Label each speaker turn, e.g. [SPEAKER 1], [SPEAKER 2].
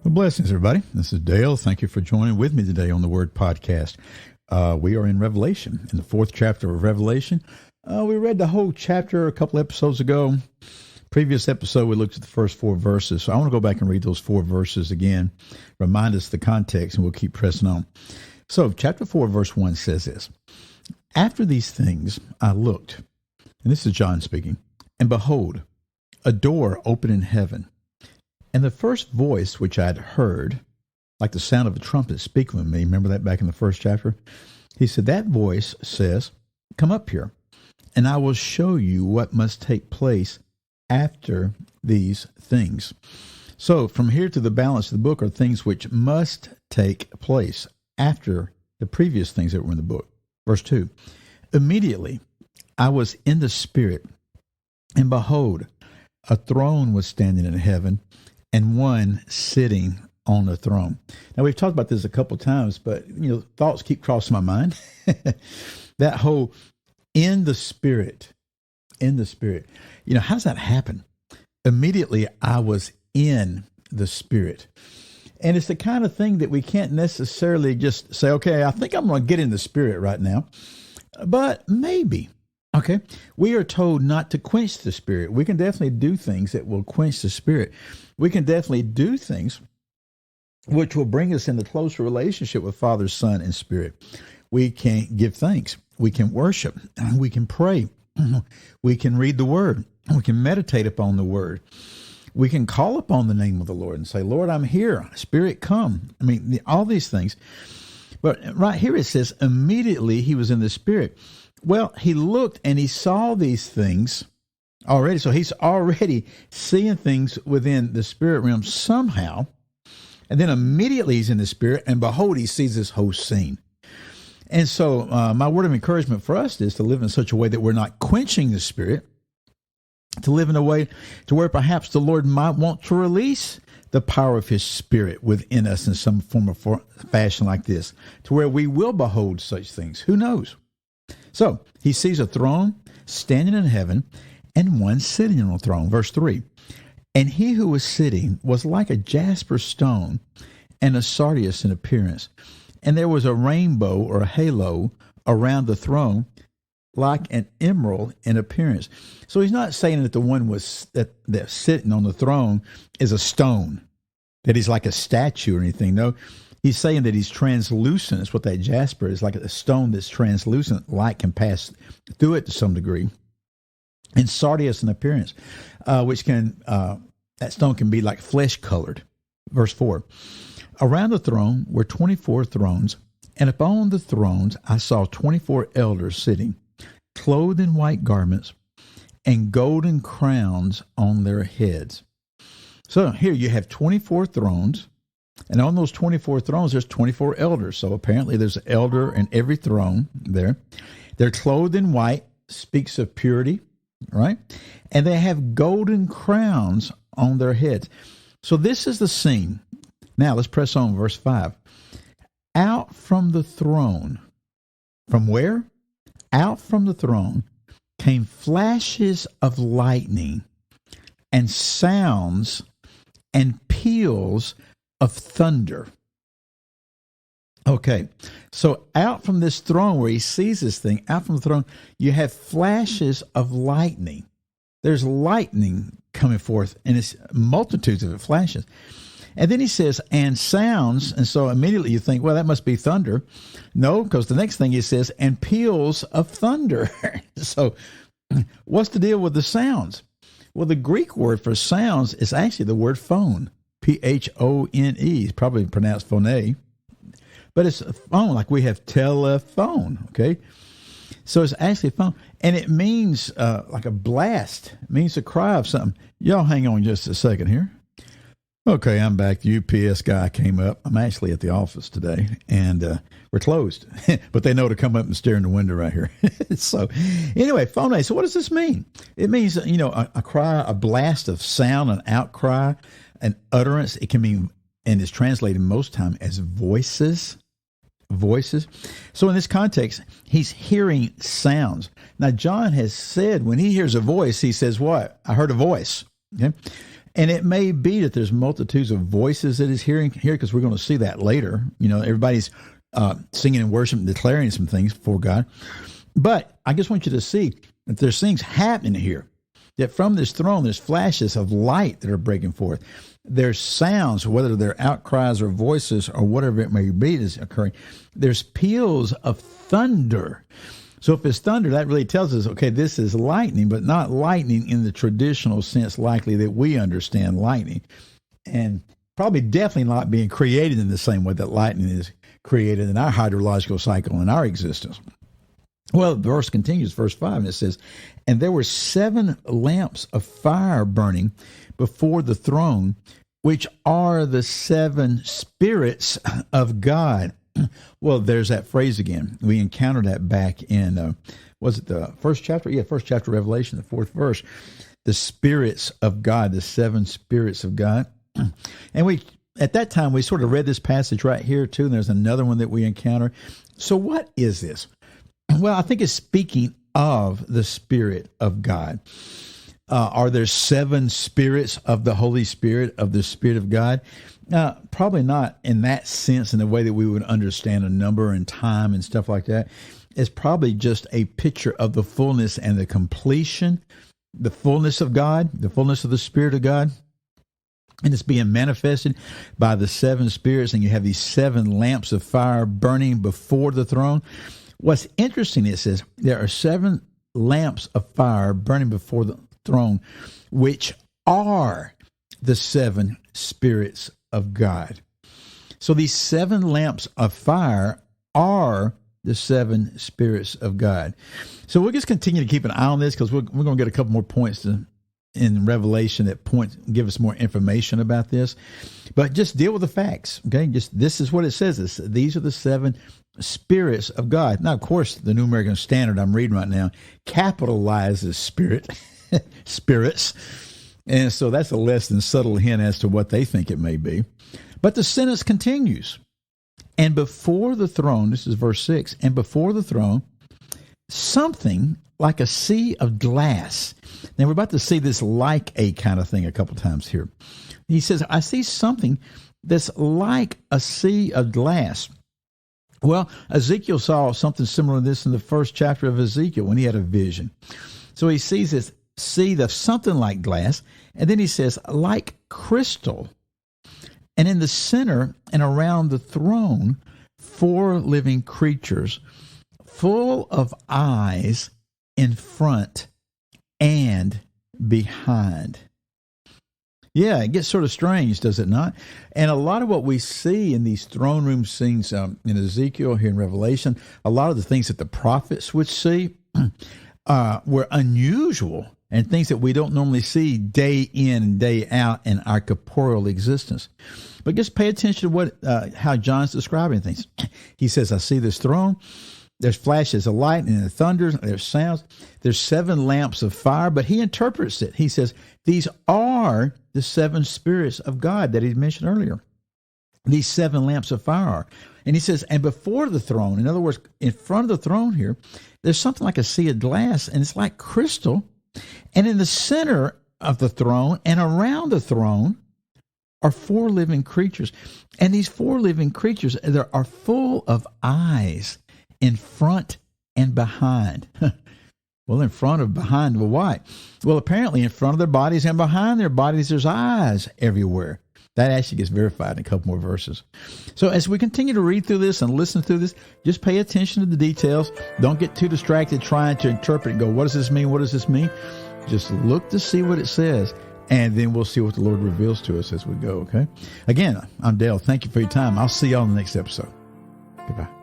[SPEAKER 1] Well, blessings, everybody. This is Dale. Thank you for joining with me today on the Word Podcast. We are in Revelation, in the 4th chapter of Revelation. We read the whole chapter a couple episodes ago. Previous episode, we looked at the first 4 verses. So I want to go back and read those 4 verses again, remind us the context, and we'll keep pressing on. So chapter 4, verse 1 says this: After these things I looked, and this is John speaking, and behold, a door opened in heaven. And the first voice which I had heard, like the sound of a trumpet speaking with me, remember that back in the first chapter? He said, that voice says, come up here, and I will show you what must take place after these things. So from here to the balance of the book are things which must take place after the previous things that were in the book. Verse 2, immediately I was in the Spirit, and behold, a throne was standing in heaven, and one sitting on the throne. Now, we've talked about this a couple times, but, thoughts keep crossing my mind. That whole in the Spirit. How does that happen? Immediately, I was in the Spirit. And it's the kind of thing that we can't necessarily just say, okay, I think I'm going to get in the Spirit right now. But maybe. Okay, we are told not to quench the Spirit. We can definitely do things that will quench the Spirit. We can definitely do things which will bring us into closer relationship with Father, Son, and Spirit. We can give thanks. We can worship. We can pray. We can read the Word. We can meditate upon the Word. We can call upon the name of the Lord and say, Lord, I'm here. Spirit, come. All these things. But right here it says, immediately he was in the Spirit. Well, he looked and he saw these things already. So he's already seeing things within the spirit realm somehow. And then immediately he's in the Spirit, and behold, he sees this whole scene. And so my word of encouragement for us is to live in such a way that we're not quenching the Spirit, to live in a way to where perhaps the Lord might want to release the power of his Spirit within us in some form of fashion like this, to where we will behold such things. Who knows? So he sees a throne standing in heaven and one sitting on the throne. Verse 3, and he who was sitting was like a jasper stone and a sardius in appearance. And there was a rainbow or a halo around the throne like an emerald in appearance. So he's not saying that the one that's sitting on the throne is a stone, that he's like a statue or anything. No. He's saying that he's translucent. It's what that jasper is, like a stone that's translucent. Light can pass through it to some degree. And sardius in appearance, which can, that stone can be like flesh colored. Verse 4, around the throne were 24 thrones, and upon the thrones I saw 24 elders sitting, clothed in white garments, and golden crowns on their heads. So here you have 24 thrones. And on those 24 thrones, there's 24 elders. So apparently there's an elder in every throne there. They're clothed in white, speaks of purity, right? And they have golden crowns on their heads. So this is the scene. Now let's press on, verse 5. Out from the throne, from where? Out from the throne came flashes of lightning and sounds and peals of thunder. Okay, so out from this throne where he sees this thing, out from the throne, you have flashes of lightning. There's lightning coming forth, and it's multitudes of it, flashes. And then he says, and sounds, and so immediately you think, well, that must be thunder. No, because the next thing he says, and peals of thunder. So what's the deal with the sounds? Well, the Greek word for sounds is actually the word phone. Phone, it's probably pronounced phone, but it's a phone, like we have telephone, okay? So it's actually a phone, and it means like a blast. It means a cry of something. Y'all hang on just a second here. Okay, I'm back. The UPS guy came up. I'm actually at the office today, and we're closed, but they know to come up and stare in the window right here. So anyway, phone. So what does this mean? It means, a cry, a blast of sound, an outcry, an utterance. It can mean, and is translated most time as voices. So in this context, he's hearing sounds. Now, John has said when he hears a voice, he says, what? I heard a voice. Okay. And it may be that there's multitudes of voices that he's hearing here, because we're going to see that later. Everybody's singing and worship and declaring some things before God. But I just want you to see that there's things happening here, that from this throne, there's flashes of light that are breaking forth. There's sounds, whether they're outcries or voices or whatever it may be that's occurring. There's peals of thunder. So if it's thunder, that really tells us, okay, this is lightning, but not lightning in the traditional sense likely that we understand lightning. And probably definitely not being created in the same way that lightning is created in our hydrological cycle in our existence. Well, the verse continues, verse 5, and it says, and there were 7 lamps of fire burning before the throne, which are the 7 spirits of God. Well, there's that phrase again. We encountered that back in, was it the first chapter? Yeah, first chapter of Revelation, the 4th verse. The spirits of God, the 7 spirits of God. And at that time, we sort of read this passage right here too, and there's another one that we encounter. So what is this? Well, I think it's speaking of the Spirit of God. Are there 7 spirits of the Holy Spirit, of the Spirit of God? Probably not in that sense, in the way that we would understand a number and time and stuff like that. It's probably just a picture of the fullness and the completion, the fullness of God, the fullness of the Spirit of God. And it's being manifested by the 7 spirits, and you have these 7 lamps of fire burning before the throne. What's interesting, it says, there are 7 lamps of fire burning before the throne, which are the 7 spirits of God. So these 7 lamps of fire are the 7 spirits of God. So we'll just continue to keep an eye on this, because we're going to get a couple more points in Revelation that give us more information about this. But just deal with the facts, okay? This is what it says. These are the 7 spirits of God. Now, of course, the New American Standard I'm reading right now capitalizes spirits. And so that's a less than subtle hint as to what they think it may be. But the sentence continues. And before the throne, this is verse 6, and before the throne, something like a sea of glass. Now, we're about to see this like a kind of thing a couple times here. He says, I see something that's like a sea of glass. Well, Ezekiel saw something similar to this in the first chapter of Ezekiel when he had a vision. So he sees this sea that's something like glass, and then he says, like crystal. And in the center and around the throne, 4 living creatures, full of eyes in front and behind. Yeah, it gets sort of strange, does it not? And a lot of what we see in these throne room scenes in Ezekiel, here in Revelation, a lot of the things that the prophets would see were unusual and things that we don't normally see day in and day out in our corporeal existence. But just pay attention to how John's describing things. He says, I see this throne. There's flashes of lightning and thunder. There's sounds. There's 7 lamps of fire, but he interprets it. He says, these are the 7 spirits of God that he mentioned earlier. These 7 lamps of fire are. And he says, and before the throne, in other words, in front of the throne here, there's something like a sea of glass, and it's like crystal. And in the center of the throne and around the throne are 4 living creatures. And these 4 living creatures are full of eyes in front and behind. Well, in front of, behind, well, why? Well, apparently in front of their bodies and behind their bodies, there's eyes everywhere. That actually gets verified in a couple more verses. So as we continue to read through this and listen through this, just pay attention to the details. Don't get too distracted trying to interpret and go, what does this mean? What does this mean? Just look to see what it says, and then we'll see what the Lord reveals to us as we go, okay? Again, I'm Dale. Thank you for your time. I'll see you on the next episode. Goodbye.